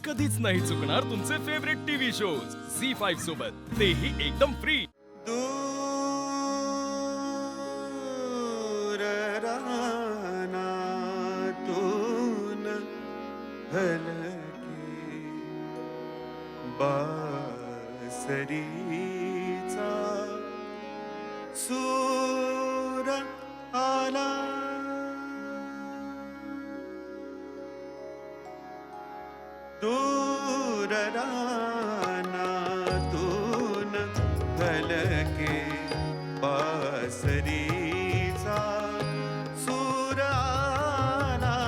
कधीच नाही चुकणार तुमचे फेवरेट टीव्ही शोज झी5 सोबत, तेही एकदम फ्री. दूर रानातून हलके बासरीचा सूर आला. दूर रानातून हलके बासरीचा सूर आला.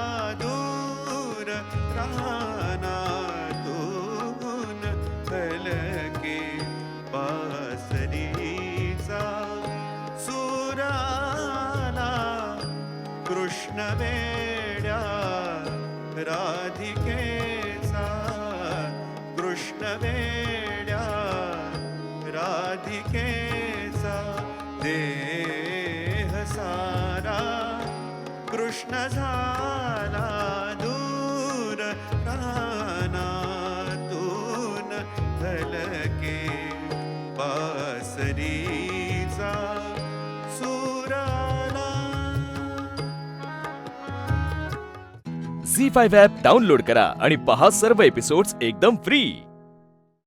दूर रानातून हलके बासरीचा सूर आला. कृष्ण वेड्या राधिकेचा, कृष्ण वेड्या राधिकेचा देह सारा कृष्ण झाला. दूर रानातून हलके बासरीचा सूर आला. झी5 ॲप डाउनलोड करा आणि पहा सर्व एपिसोड्स एकदम फ्री.